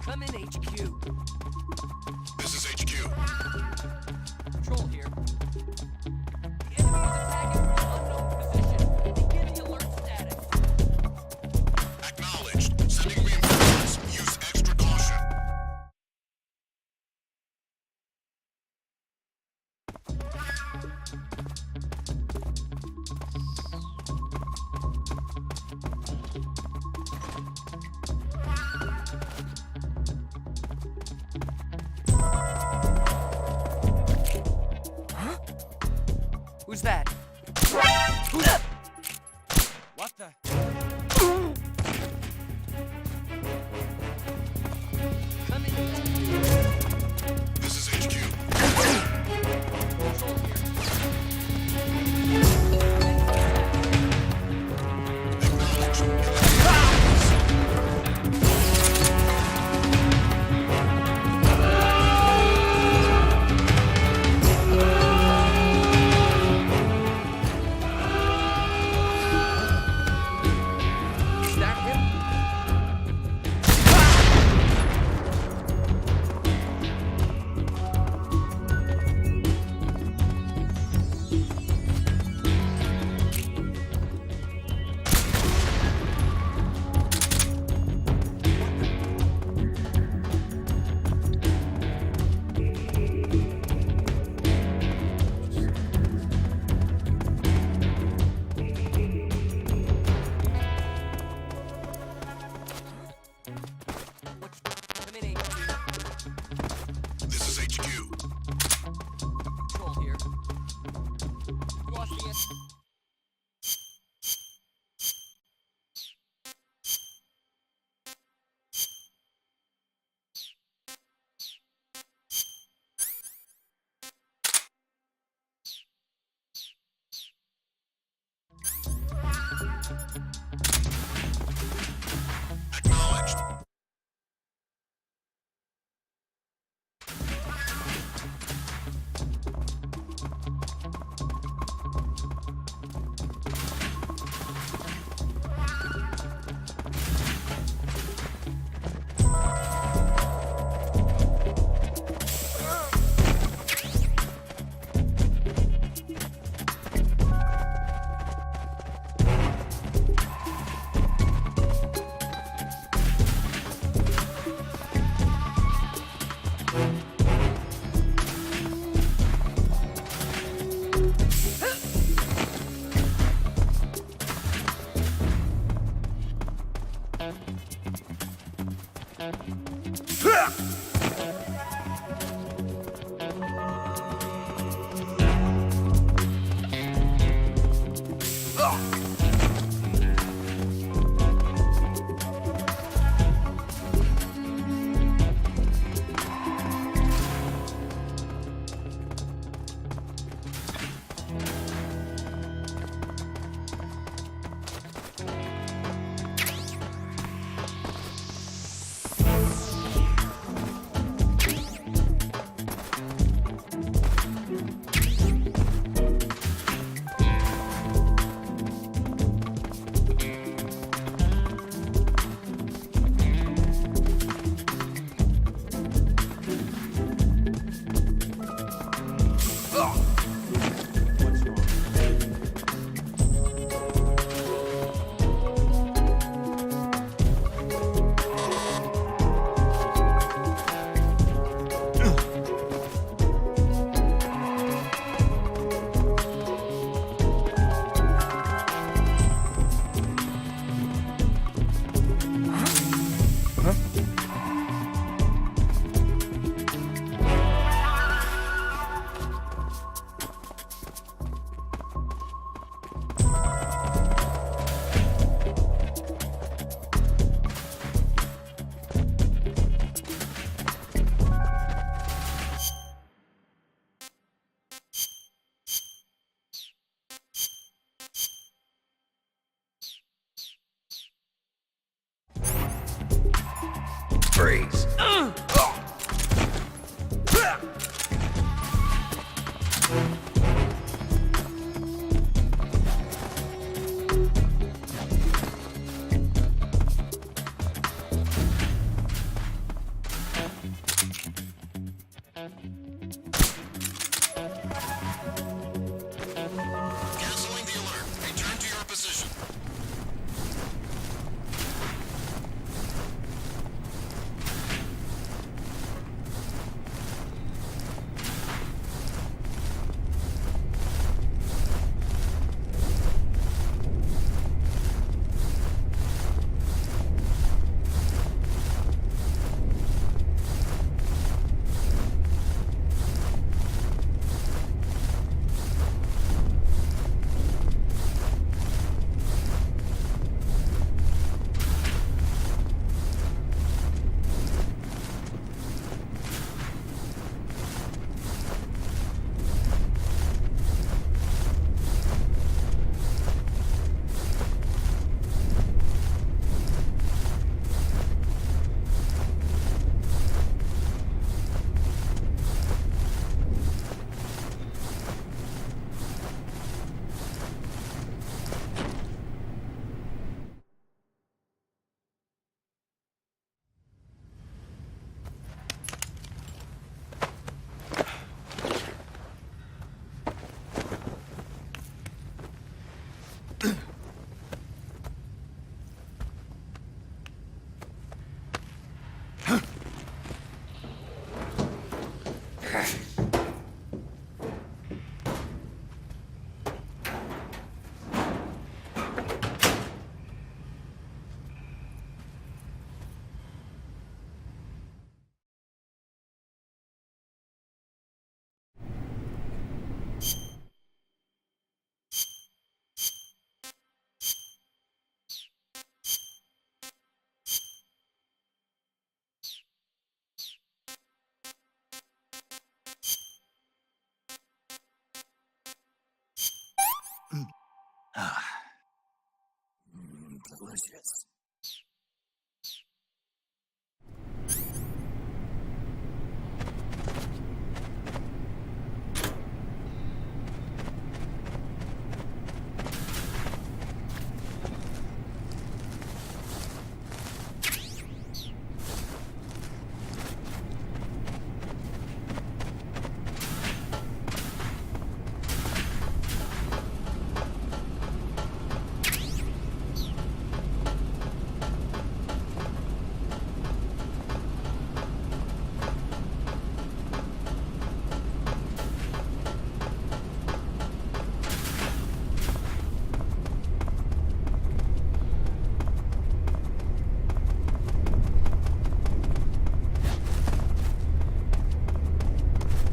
Come in, HQ. This is HQ. Patrol here. The enemy is attacking from an unknown position. Begin the alert status. Acknowledged. Sending reinforcements. Use extra caution. Who's that? What the? Come in. This is HQ. Patrol here. Is that him? Come in, HQ. This is HQ. Patrol here. Lost the en- Acknowledged. Delicious.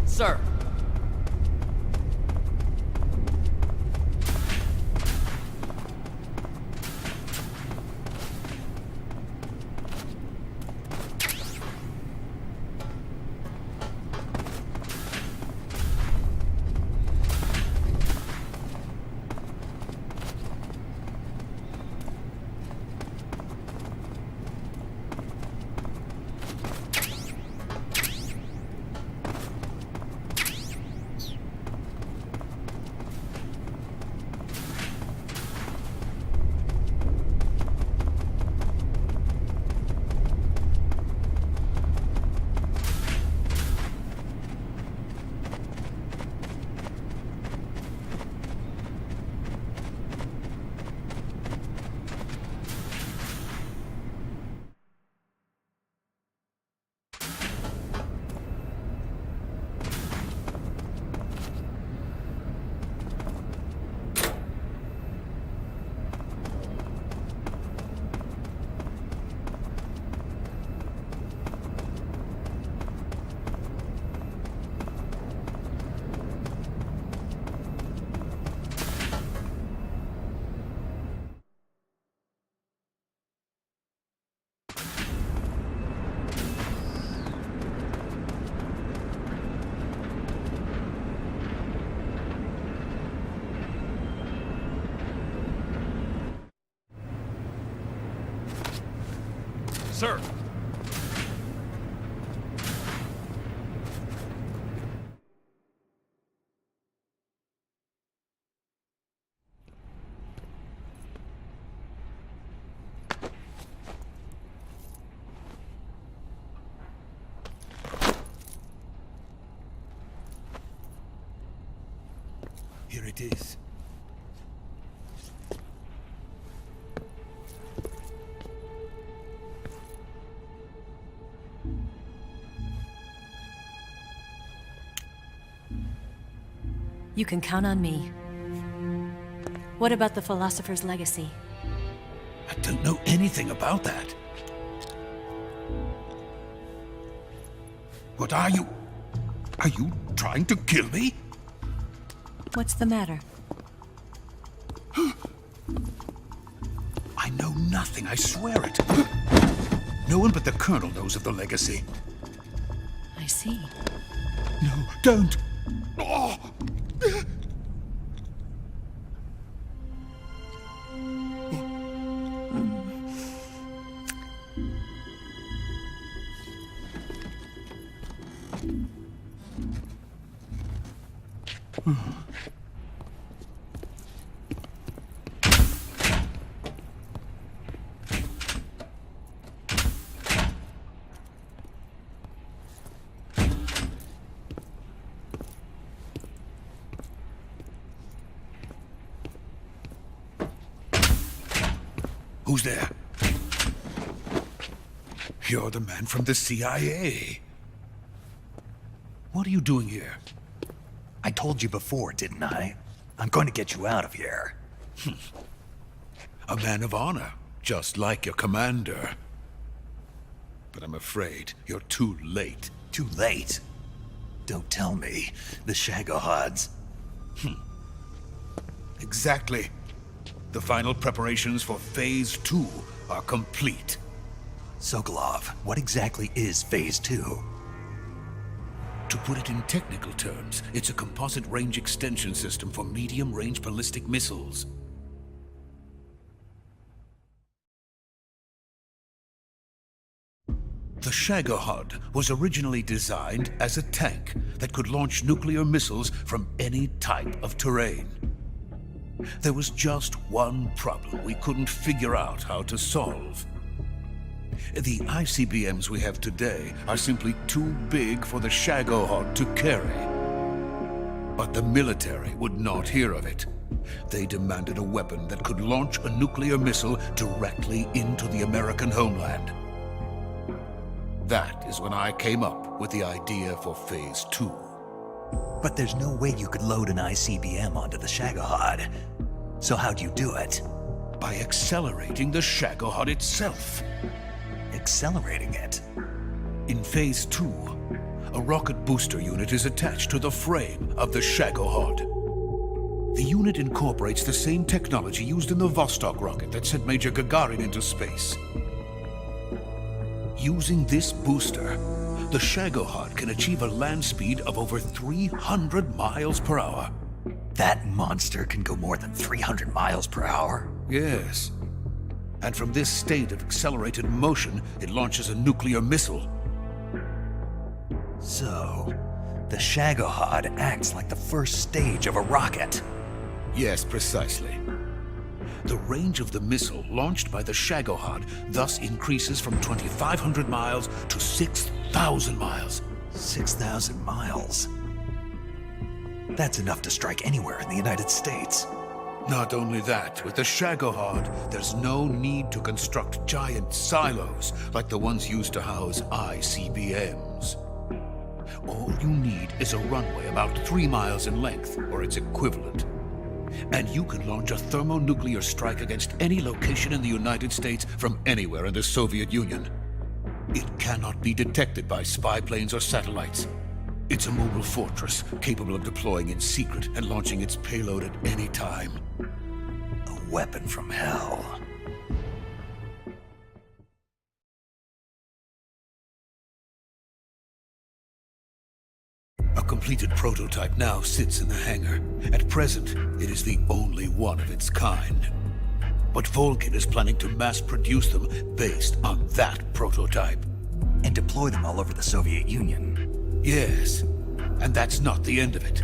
Sir. Sir. Here it is. You can count on me. What about the philosopher's legacy? I don't know anything about that. What are you? Are you trying to kill me? What's the matter? I know nothing, I swear it. No one but the Colonel knows of the legacy. I see. No, don't! Oh! Who's there? You're the man from the CIA. What are you doing here? I told you before, didn't I? I'm going to get you out of here. A man of honor, just like your commander. But I'm afraid you're too late. Too late? Don't tell me. The Shagohods. Exactly. The final preparations for Phase 2 are complete. Sokolov, what exactly is Phase 2? To put it in technical terms, it's a composite range extension system for medium-range ballistic missiles. The Shagohod was originally designed as a tank that could launch nuclear missiles from any type of terrain. There was just one problem we couldn't figure out how to solve. The ICBMs we have today are simply too big for the Shagohod to carry. But the military would not hear of it. They demanded a weapon that could launch a nuclear missile directly into the American homeland. That is when I came up with the idea for Phase 2. But there's no way you could load an ICBM onto the Shagohod. So how'd you do it? By accelerating the Shagohod itself. Accelerating it? In Phase 2, a rocket booster unit is attached to the frame of the Shagohod. The unit incorporates the same technology used in the Vostok rocket that sent Major Gagarin into space. Using this booster, the Shagohod can achieve a land speed of over 300 miles per hour. That monster can go more than 300 miles per hour? Yes. And from this state of accelerated motion, it launches a nuclear missile. So, the Shagohod acts like the first stage of a rocket. Yes, precisely. The range of the missile launched by the Shagohod thus increases from 2,500 miles to 6,000 miles. 6,000 miles? That's enough to strike anywhere in the United States. Not only that, with the Shagohod, there's no need to construct giant silos like the ones used to house ICBMs. All you need is a runway about 3 miles in length, or its equivalent. And you can launch a thermonuclear strike against any location in the United States from anywhere in the Soviet Union. It cannot be detected by spy planes or satellites. It's a mobile fortress, capable of deploying in secret and launching its payload at any time. A weapon from hell. A completed prototype now sits in the hangar. At present, it is the only one of its kind. But Volgin is planning to mass produce them based on that prototype. And deploy them all over the Soviet Union. Yes, and that's not the end of it.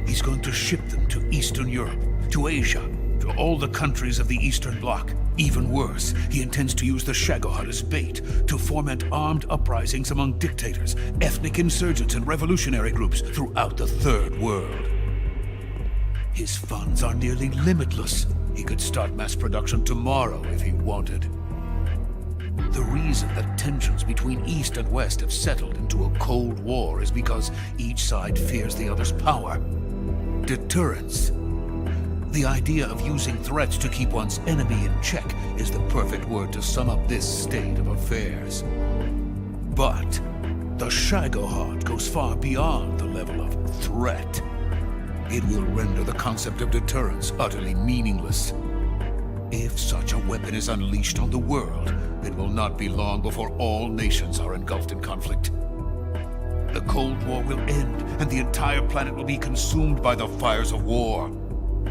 He's going to ship them to Eastern Europe, to Asia, to all the countries of the Eastern Bloc. Even worse, he intends to use the Shagohod as bait to foment armed uprisings among dictators, ethnic insurgents, and revolutionary groups throughout the Third World. His funds are nearly limitless. He could start mass production tomorrow if he wanted. The reason that tensions between East and West have settled into a Cold War is because each side fears the other's power. Deterrence. The idea of using threats to keep one's enemy in check is the perfect word to sum up this state of affairs. But the Shagohod goes far beyond the level of threat. It will render the concept of deterrence utterly meaningless. If such a weapon is unleashed on the world, it will not be long before all nations are engulfed in conflict. The Cold War will end, and the entire planet will be consumed by the fires of war.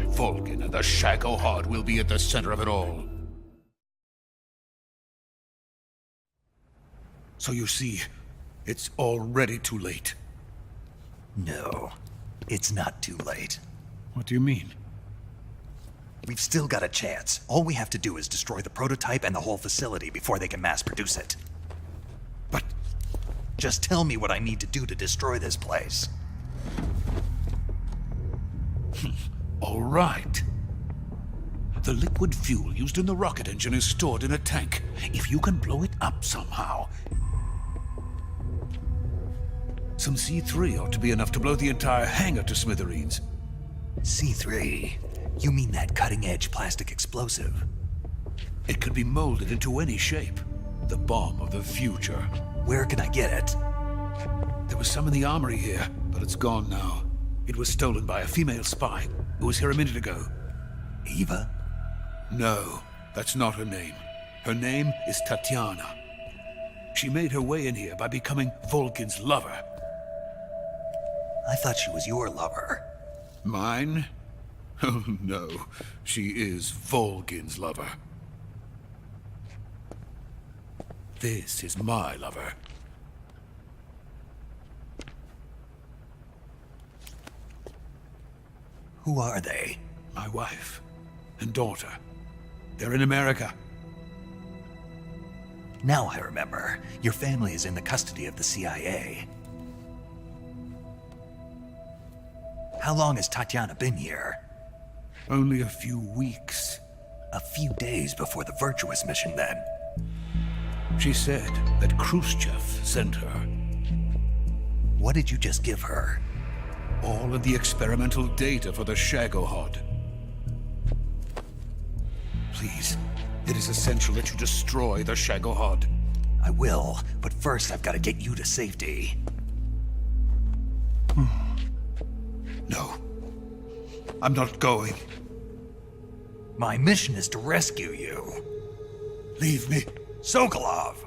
Volgin and the Shagohod will be at the center of it all. So you see, it's already too late. No, it's not too late. What do you mean? We've still got a chance. All we have to do is destroy the prototype and the whole facility before they can mass produce it. But just tell me what I need to do to destroy this place. all right. The liquid fuel used in the rocket engine is stored in a tank. If you can blow it up somehow, some C3 ought to be enough to blow the entire hangar to smithereens. C3? You mean that cutting-edge plastic explosive? It could be molded into any shape. The bomb of the future. Where can I get it? There was some in the armory here, but it's gone now. It was stolen by a female spy who was here a minute ago. Eva? No, that's not her name. Her name is Tatiana. She made her way in here by becoming Volgin's lover. I thought she was your lover. Mine? Oh no, she is Volgin's lover. This is my lover. Who are they? My wife and daughter. They're in America. Now I remember. Your family is in the custody of the CIA. How long has Tatiana been here? Only a few weeks. A few days before the Virtuous mission, then. She said that Khrushchev sent her. What did you just give her? All of the experimental data for the Shagohod. Please, it is essential that you destroy the Shagohod. I will, but first I've got to get you to safety. No. I'm not going. My mission is to rescue you. Leave me. Sokolov!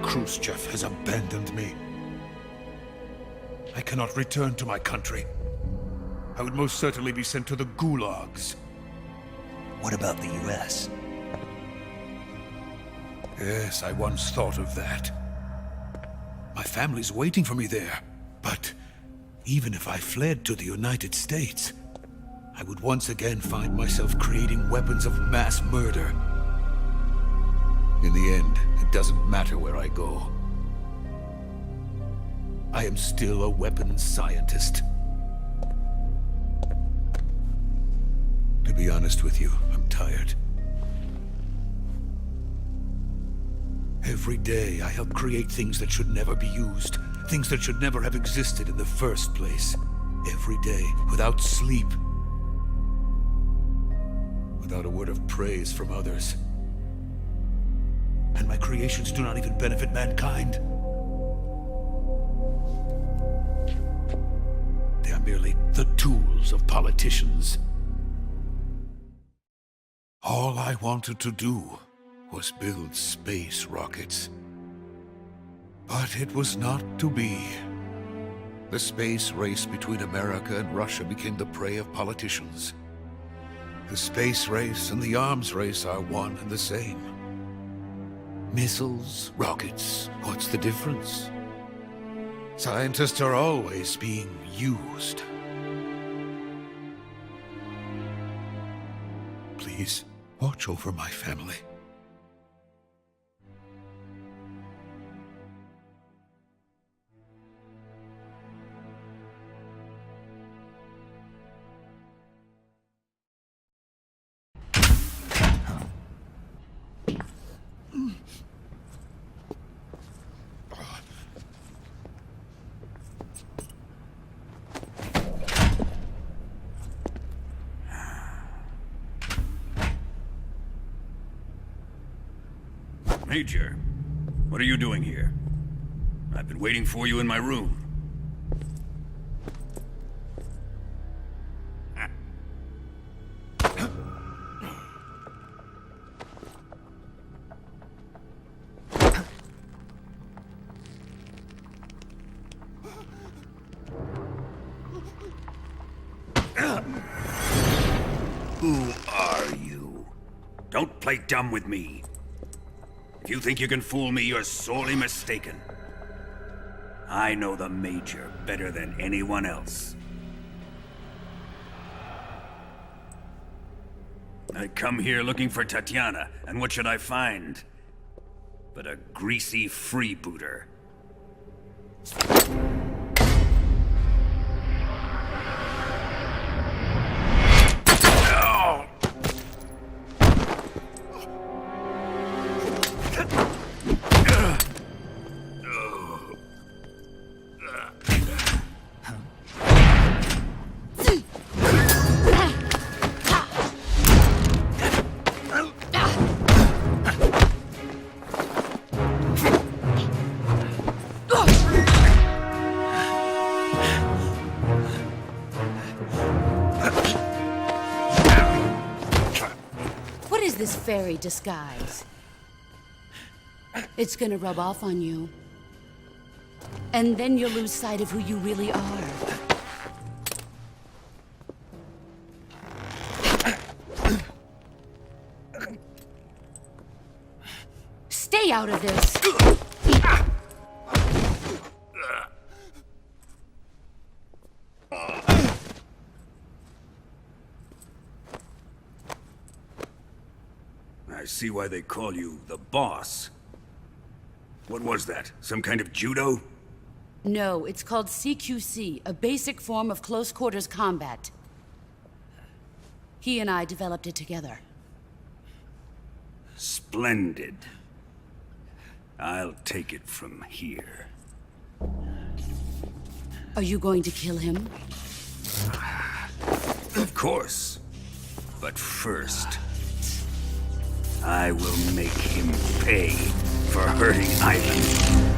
Khrushchev has abandoned me. I cannot return to my country. I would most certainly be sent to the gulags. What about the US? Yes, I once thought of that. My family's waiting for me there. But even if I fled to the United States, I would once again find myself creating weapons of mass murder. In the end, it doesn't matter where I go. I am still a weapons scientist. To be honest with you, I'm tired. Every day, I help create things that should never be used. Things that should never have existed in the first place. Every day, without sleep. Without a word of praise from others. And my creations do not even benefit mankind. They are merely the tools of politicians. All I wanted to do was build space rockets. But it was not to be. The space race between America and Russia became the prey of politicians. The space race and the arms race are one and the same. Missiles, rockets, what's the difference? Scientists are always being used. Please, watch over my family. Major, what are you doing here? I've been waiting for you in my room. Who are you? Don't play dumb with me. If you think you can fool me, you're sorely mistaken. I know the Major better than anyone else. I come here looking for Tatiana, and what should I find? But a greasy freebooter. This fairy disguise. It's gonna rub off on you. And then you'll lose sight of who you really are. Stay out of this. I see why they call you the boss. What was that? Some kind of judo? No, it's called CQC, a basic form of close quarters combat. He and I developed it together. Splendid. I'll take it from here. Are you going to kill him? Of course. But first, I will make him pay for hurting Ivan.